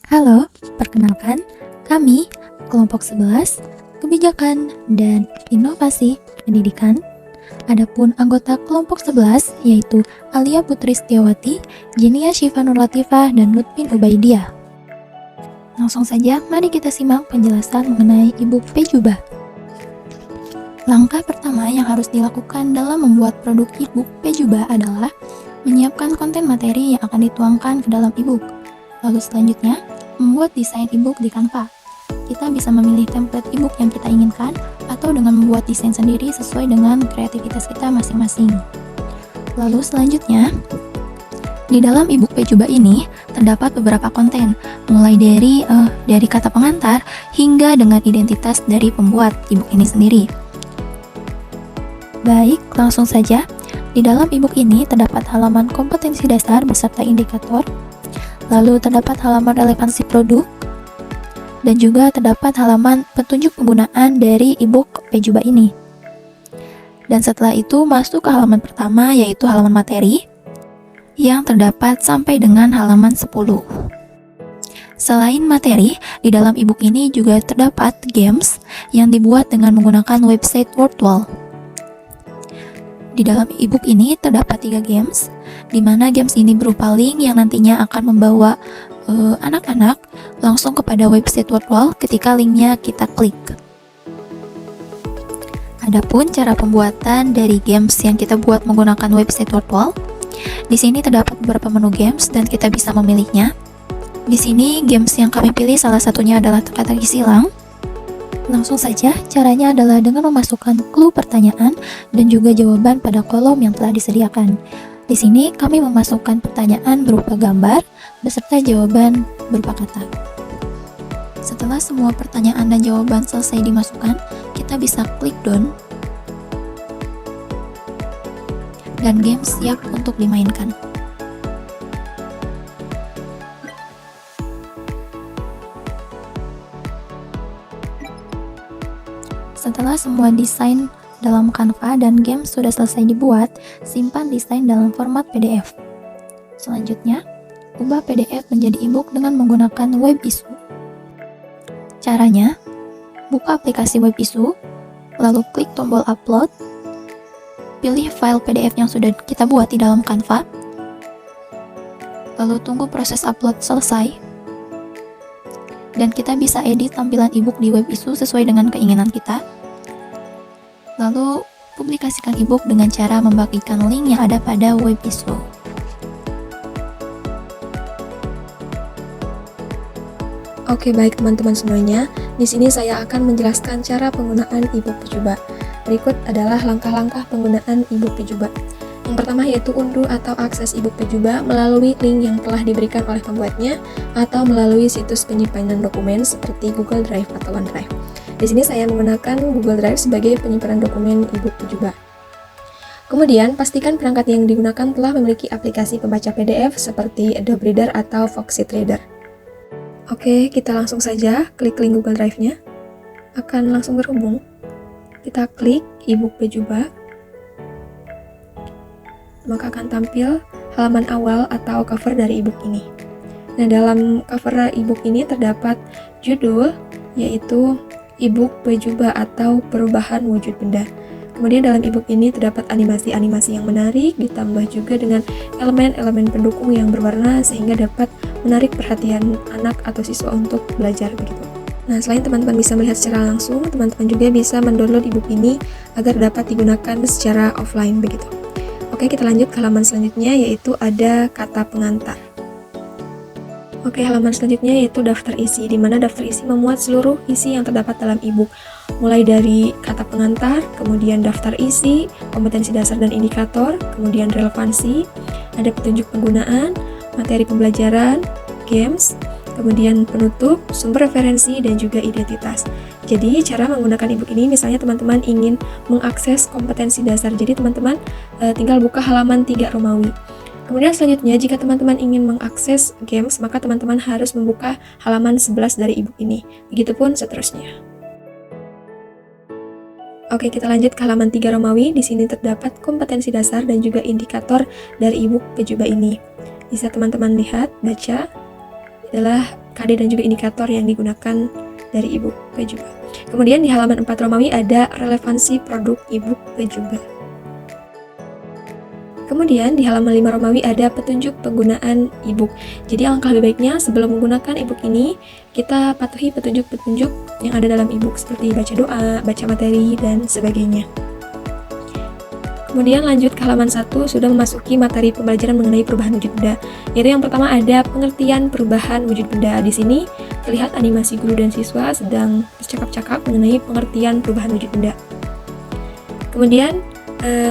Halo, perkenalkan, kami kelompok 11 Kebijakan dan Inovasi Pendidikan. Adapun anggota kelompok 11 yaitu Alia Putri Setiawati, Jenia Syifa Nur Latifah, dan Lutfin Ubaidiyah. Langsung saja, mari kita simak penjelasan mengenai e-book Pejuba. Langkah pertama yang harus dilakukan dalam membuat produk e-book Pejuba adalah menyiapkan konten materi yang akan dituangkan ke dalam e-book. Lalu selanjutnya, membuat desain e-book di Canva. Kita bisa memilih template e-book yang kita inginkan atau dengan membuat desain sendiri sesuai dengan kreativitas kita masing-masing. Lalu selanjutnya, di dalam e-book Pejuba ini terdapat beberapa konten, mulai dari kata pengantar hingga dengan identitas dari pembuat e-book ini sendiri. Baik, langsung saja. Di dalam e-book ini terdapat halaman kompetensi dasar beserta indikator, lalu terdapat halaman relevansi produk, dan juga terdapat halaman petunjuk penggunaan dari e-book Pejuba ini. Dan setelah itu masuk ke halaman pertama, yaitu halaman materi, yang terdapat sampai dengan halaman 10. Selain materi, di dalam e-book ini juga terdapat games yang dibuat dengan menggunakan website Wordwall. Di dalam e-book ini terdapat 3 games, di mana games ini berupa link yang nantinya akan membawa anak-anak langsung kepada website Wordwall ketika linknya kita klik. Adapun cara pembuatan dari games yang kita buat menggunakan website Wordwall, di sini terdapat beberapa menu games dan kita bisa memilihnya. Di sini games yang kami pilih salah satunya adalah teka-teki silang. Langsung saja, caranya adalah dengan memasukkan clue pertanyaan dan juga jawaban pada kolom yang telah disediakan. Di sini kami memasukkan pertanyaan berupa gambar beserta jawaban berupa kata. Setelah semua pertanyaan dan jawaban selesai dimasukkan, kita bisa klik done dan game siap untuk dimainkan. Setelah semua desain dalam Canva dan game sudah selesai dibuat, simpan desain dalam format PDF. Selanjutnya, ubah PDF menjadi e-book dengan menggunakan WebIssue. Caranya, buka aplikasi WebIssue, lalu klik tombol upload, pilih file PDF yang sudah kita buat di dalam Canva, lalu tunggu proses upload selesai, dan kita bisa edit tampilan e-book di WebIssue sesuai dengan keinginan kita. Lalu, publikasikan e-book dengan cara membagikan link yang ada pada WebIssue. Oke, baik teman-teman semuanya. Di sini saya akan menjelaskan cara penggunaan e-book Pejuba. Berikut adalah langkah-langkah penggunaan e-book Pejuba. Yang pertama yaitu unduh atau akses e-book Pejuba melalui link yang telah diberikan oleh pembuatnya atau melalui situs penyimpanan dokumen seperti Google Drive atau OneDrive. Di sini saya menggunakan Google Drive sebagai penyimpanan dokumen e-book Pejuba. Kemudian, pastikan perangkat yang digunakan telah memiliki aplikasi pembaca PDF seperti Adobe Reader atau Foxit Reader. Oke, kita langsung saja klik link Google Drive-nya. Akan langsung berhubung. Kita klik e-book Pejuba. Maka akan tampil halaman awal atau cover dari e-book ini. Nah, dalam cover e-book ini terdapat judul, yaitu e-book Pejuba atau perubahan wujud benda. Kemudian dalam e-book ini terdapat animasi-animasi yang menarik, ditambah juga dengan elemen-elemen pendukung yang berwarna sehingga dapat menarik perhatian anak atau siswa untuk belajar begitu. Nah, selain teman-teman bisa melihat secara langsung, teman-teman juga bisa mendownload e-book ini agar dapat digunakan secara offline begitu. Oke, kita lanjut ke halaman selanjutnya, yaitu ada kata pengantar. Oke, halaman selanjutnya yaitu daftar isi, di mana daftar isi memuat seluruh isi yang terdapat dalam e-book, mulai dari kata pengantar, kemudian daftar isi, kompetensi dasar dan indikator, kemudian relevansi, ada petunjuk penggunaan, materi pembelajaran, games, kemudian penutup, sumber referensi, dan juga identitas. Jadi, cara menggunakan e-book ini, misalnya teman-teman ingin mengakses kompetensi dasar, jadi teman-teman tinggal buka halaman 3 Romawi. Kemudian selanjutnya, jika teman-teman ingin mengakses games, maka teman-teman harus membuka halaman 11 dari e-book ini. Begitupun seterusnya. Oke, kita lanjut ke halaman 3 Romawi. Di sini terdapat kompetensi dasar dan juga indikator dari e-book Pejuba ini. Bisa teman-teman lihat, baca, adalah KD dan juga indikator yang digunakan dari ebook Pejuba. Kemudian di halaman 4 Romawi ada relevansi produk ebook Pejuba. Kemudian di halaman 5 Romawi ada petunjuk penggunaan ebook. Jadi alangkah lebih baiknya sebelum menggunakan ebook ini, kita patuhi petunjuk-petunjuk yang ada dalam ebook seperti baca doa, baca materi, dan sebagainya. Kemudian lanjut ke halaman 1, sudah memasuki materi pembelajaran mengenai perubahan wujud benda. Yaitu yang pertama ada pengertian perubahan wujud benda. Di sini terlihat animasi guru dan siswa sedang bercakap-cakap mengenai pengertian perubahan wujud benda. Kemudian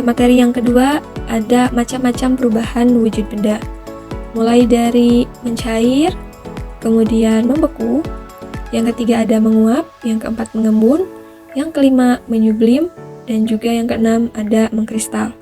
materi yang kedua ada macam-macam perubahan wujud benda. Mulai dari mencair, kemudian membeku, yang ketiga ada menguap, yang keempat mengembun, yang kelima menyublim, dan juga yang keenam ada mengkristal.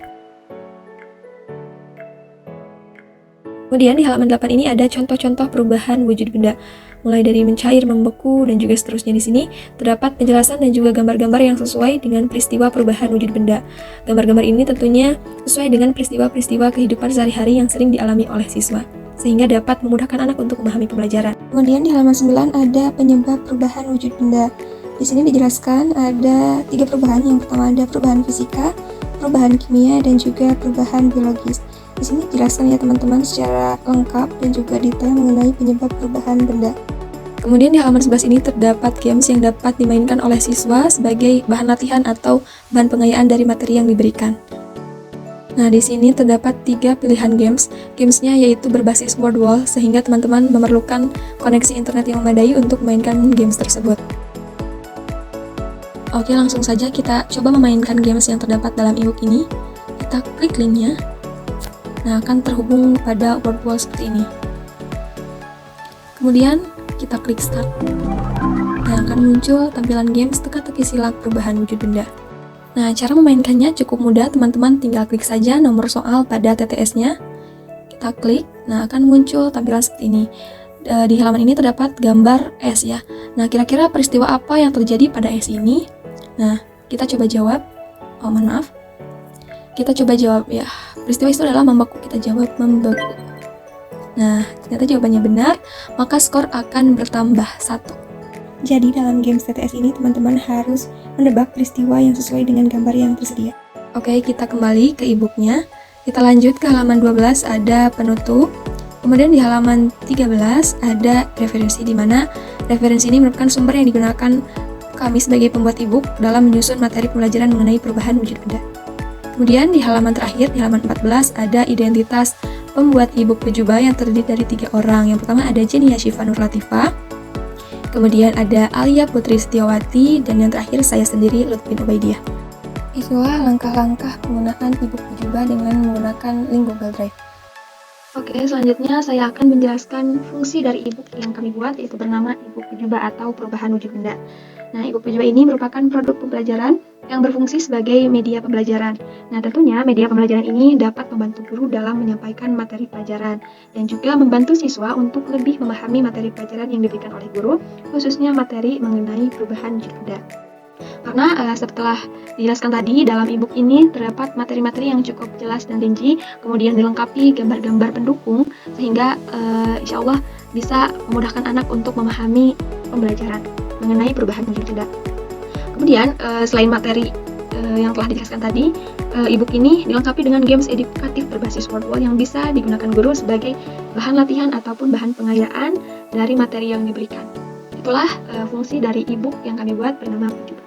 Kemudian di halaman 8 ini ada contoh-contoh perubahan wujud benda. Mulai dari mencair, membeku, dan juga seterusnya. Di sini terdapat penjelasan dan juga gambar-gambar yang sesuai dengan peristiwa perubahan wujud benda. Gambar-gambar ini tentunya sesuai dengan peristiwa-peristiwa kehidupan sehari-hari yang sering dialami oleh siswa, sehingga dapat memudahkan anak untuk memahami pembelajaran. Kemudian di halaman 9 ada penyebab perubahan wujud benda. Di sini dijelaskan ada 3 perubahan. Yang pertama ada perubahan fisika, perubahan kimia, dan juga perubahan biologis. Di sini dijelaskan ya teman-teman secara lengkap dan juga detail mengenai penyebab perubahan benda. Kemudian di halaman 11 ini terdapat games yang dapat dimainkan oleh siswa sebagai bahan latihan atau bahan pengayaan dari materi yang diberikan. Nah, di sini terdapat 3 pilihan games. Gamesnya yaitu berbasis word wall, sehingga teman-teman memerlukan koneksi internet yang memadai untuk memainkan games tersebut. Oke, langsung saja kita coba memainkan games yang terdapat dalam ebook ini. Kita klik linknya. Nah, akan terhubung pada word wall seperti ini. Kemudian kita klik start. Nah, akan muncul tampilan games teka-teki silang perubahan wujud benda. Nah, cara memainkannya cukup mudah, teman-teman tinggal klik saja nomor soal pada TTS-nya. Kita klik, nah akan muncul tampilan seperti ini. Di halaman ini terdapat gambar es ya. Nah, kira-kira peristiwa apa yang terjadi pada es ini? Nah, kita coba jawab. Oh, mohon maaf. Kita coba jawab ya. Peristiwa itu adalah membeku. Kita jawab membeku. Nah, ternyata jawabannya benar, maka skor akan bertambah 1. Jadi dalam games TTS ini teman-teman harus menebak peristiwa yang sesuai dengan gambar yang tersedia. Oke, kita kembali ke e-booknya. Kita lanjut ke halaman 12, ada penutup. Kemudian di halaman 13 ada referensi, di mana referensi ini merupakan sumber yang digunakan kami sebagai pembuat e-book dalam menyusun materi pembelajaran mengenai perubahan wujud benda. Kemudian di halaman terakhir, di halaman 14, ada identitas pembuat ebook Pejuba yang terdiri dari 3 orang. Yang pertama ada Jenia Syifa Nur Latifah, kemudian ada Alia Putri Setiawati, dan yang terakhir saya sendiri Lutfin Ubaidiyah. Itulah langkah-langkah penggunaan ebook Pejuba dengan menggunakan link Google Drive. Oke, selanjutnya saya akan menjelaskan fungsi dari ebook yang kami buat, yaitu bernama ebook Pejuba atau perubahan wujud benda. Nah, ebook Pejuba ini merupakan produk pembelajaran yang berfungsi sebagai media pembelajaran. Nah, tentunya media pembelajaran ini dapat membantu guru dalam menyampaikan materi pelajaran dan juga membantu siswa untuk lebih memahami materi pelajaran yang diberikan oleh guru, khususnya materi mengenai perubahan wujud benda. Karena setelah dijelaskan tadi, dalam ebook ini terdapat materi-materi yang cukup jelas dan rinci, kemudian dilengkapi gambar-gambar pendukung, sehingga insya Allah bisa memudahkan anak untuk memahami pembelajaran mengenai perubahan wujud benda. Kemudian, selain materi yang telah dijelaskan tadi, ebook ini dilengkapi dengan games edukatif berbasis word wall yang bisa digunakan guru sebagai bahan latihan ataupun bahan pengayaan dari materi yang diberikan. Itulah fungsi dari ebook yang kami buat bernama Pejuba.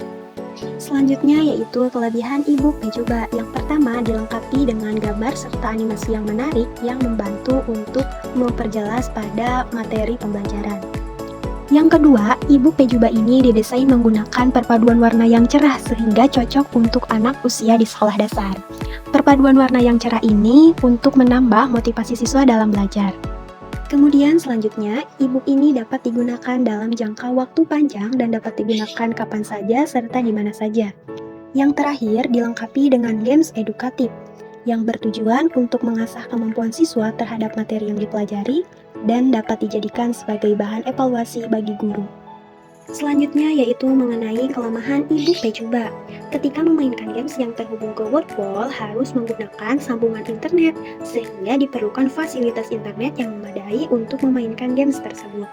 Selanjutnya yaitu kelebihan ebook Pejuba. Yang pertama dilengkapi dengan gambar serta animasi yang menarik yang membantu untuk memperjelas pada materi pembelajaran. Yang kedua, ebook Pejuba ini didesain menggunakan perpaduan warna yang cerah sehingga cocok untuk anak usia di sekolah dasar. Perpaduan warna yang cerah ini untuk menambah motivasi siswa dalam belajar. Kemudian selanjutnya, ebook ini dapat digunakan dalam jangka waktu panjang dan dapat digunakan kapan saja serta di mana saja. Yang terakhir, dilengkapi dengan games edukatif yang bertujuan untuk mengasah kemampuan siswa terhadap materi yang dipelajari dan dapat dijadikan sebagai bahan evaluasi bagi guru. Selanjutnya yaitu mengenai kelemahan ebook Pejuba. Ketika memainkan games yang terhubung ke word wall harus menggunakan sambungan internet, sehingga diperlukan fasilitas internet yang memadai untuk memainkan games tersebut.